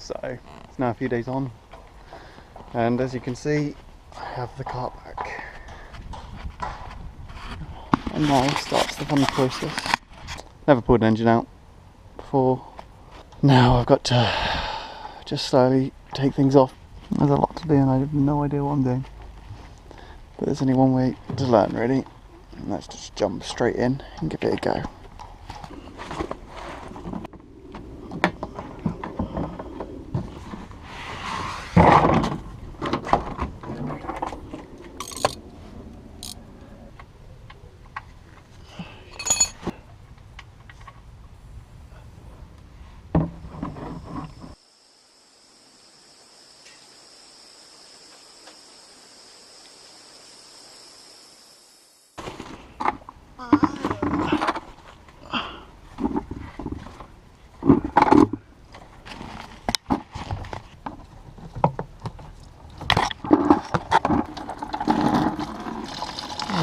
So it's now a few days on, and as you can see, I have the cart back. And now starts the fun process. Never pulled an engine out before. Now I've got to just slowly take things off. There's a lot to do and I have no idea what I'm doing. But there's only one way to learn really, and that's just jump straight in and give it a go.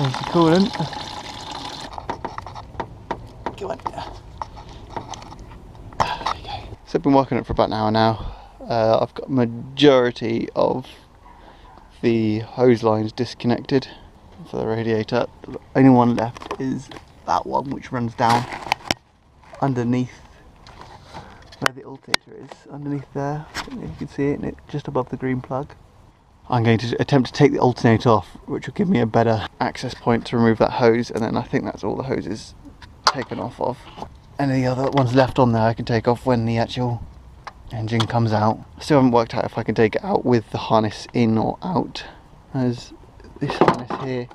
There's the coolant. Go on. There you go. So I've been working on it for about an hour now. I've got majority of the hose lines disconnected for the radiator. The only one left is that one which runs down underneath where the alternator is, underneath there. I don't know if you can see it, and it's just above the green plug. I'm going to attempt to take the alternator off, which will give me a better access point to remove that hose, and then I think that's all the hoses taken off of. Any other ones left on there I can take off when the actual engine comes out. I still haven't worked out if I can take it out with the harness in or out, as this harness here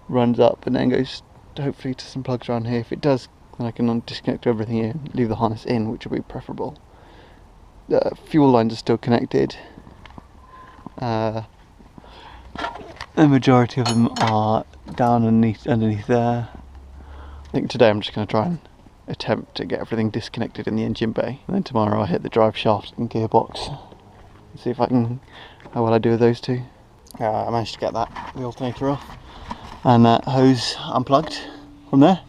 runs up and then goes hopefully to some plugs around here. If it does, then I can disconnect everything here and leave the harness in, which will be preferable. The fuel lines are still connected. The majority of them are down underneath there. I think today I'm just going to try and attempt to get everything disconnected in the engine bay, and then tomorrow I'll hit the drive shaft and gearbox and see if I can, how well I do with those two. I managed to get the alternator off and that hose unplugged from there,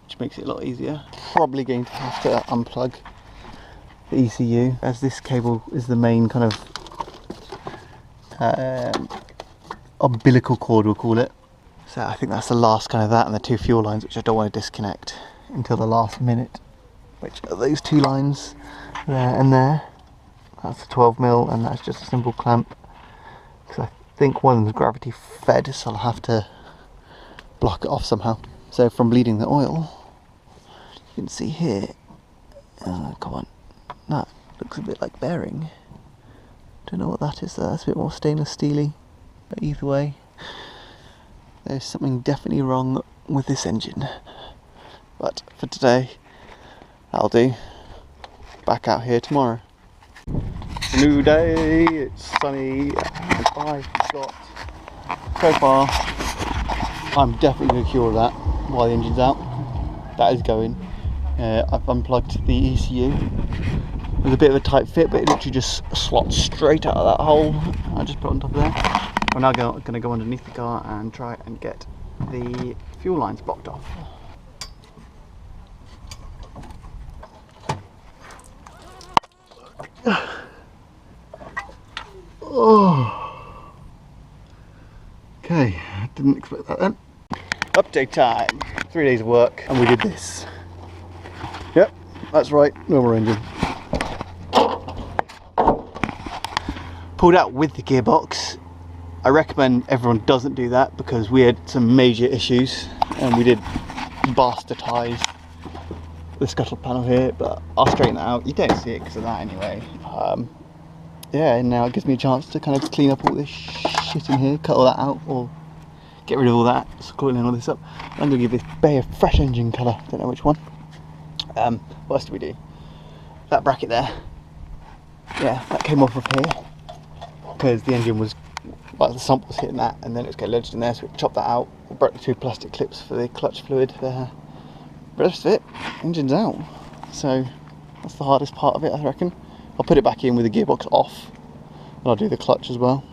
which makes it a lot easier. Probably going to have to unplug the ECU, as this cable is the main kind of umbilical cord, we'll call it. So I think that's the last kind of that, and the two fuel lines, which I don't want to disconnect until the last minute, which are those two lines there and there. That's a 12mm, and that's just a simple clamp, because I think one of them is gravity fed, so I'll have to block it off somehow. So from bleeding the oil, you can see here, come on, that looks a bit like bearing. Don't know what that is there. That's a bit more stainless steely, but either way there's something definitely wrong with this engine. But for today that'll do. Back out here tomorrow. It's a new day, it's sunny, and I've got, so far I'm definitely going to cure that while the engine's out. That is going. I've unplugged the ECU. It was a bit of a tight fit, but it literally just slots straight out of that hole. I just put it on top of there. We're now going to go underneath the car and try and get the fuel lines blocked off. Oh. Okay, I didn't expect that then. Update time. 3 days of work and we did this. Yep, that's right, normal engine. Pulled out with the gearbox. I recommend everyone doesn't do that because we had some major issues and we did bastardize the scuttle panel here, but I'll straighten that out. You don't see it because of that anyway. Yeah, and now it gives me a chance to kind of clean up all this shit in here, cut all that out, or get rid of all that, so clean all this up. I'm going to give this bay a fresh engine colour, don't know which one. What else do we do? That bracket there, yeah, that came off of here because the engine was, well, the sump was hitting that and then it was getting lodged in there, so we chopped that out. We broke the two plastic clips for the clutch fluid there. The rest of it, engine's out. So that's the hardest part of it, I reckon. I'll put it back in with the gearbox off and I'll do the clutch as well.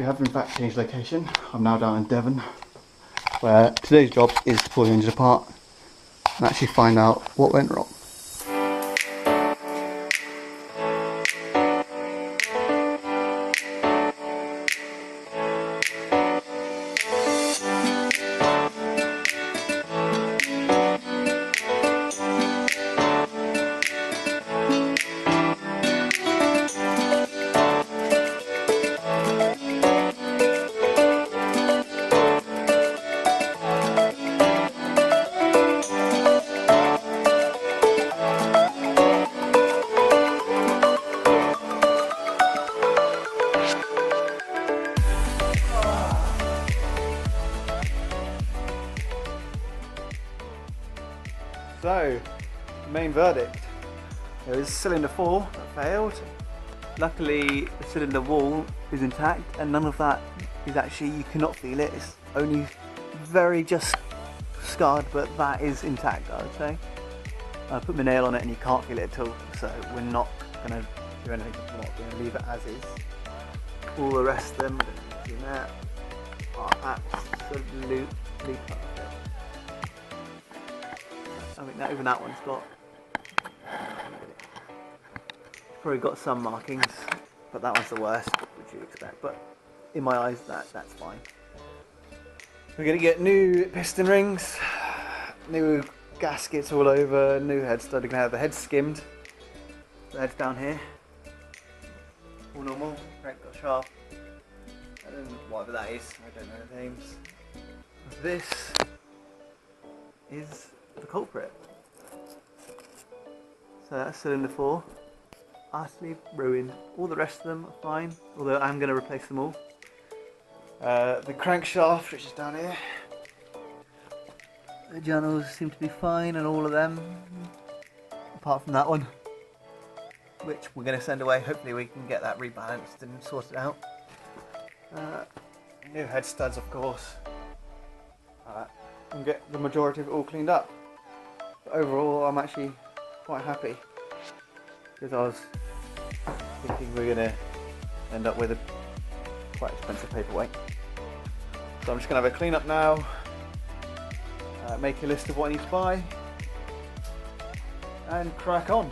have in fact changed location. I'm now down in Devon, where today's job is to pull the engine apart and actually find out what went wrong. So, the main verdict. There was cylinder 4 that failed. Luckily, the cylinder wall is intact, and none of that is actually, you cannot feel it. It's only very just scarred, but that is intact, I would say. I put my nail on it and you can't feel it at all, so we're not going to do anything. We're not going to leave it as is. All the rest of them, are absolutely perfect. I think that even that one's got probably got some markings, but that one's the worst, which you'd expect. But in my eyes, that's fine. We're gonna get new piston rings, new gaskets all over, new head stud. We're gonna have the head skimmed. The head's down here, all normal. Crank got sharp, and whatever that is, I don't know the names. This is the culprit. So that's cylinder 4, utterly ruined. All the rest of them are fine, although I'm going to replace them all. The crankshaft, which is down here, the journals seem to be fine, and all of them, apart from that one, which we're going to send away. Hopefully we can get that rebalanced and sorted out. New head studs, of course, and get the majority of it all cleaned up. But overall, I'm actually quite happy, because I was thinking we're going to end up with a quite expensive paperweight. So I'm just going to have a clean up now, make a list of what I need to buy, and crack on.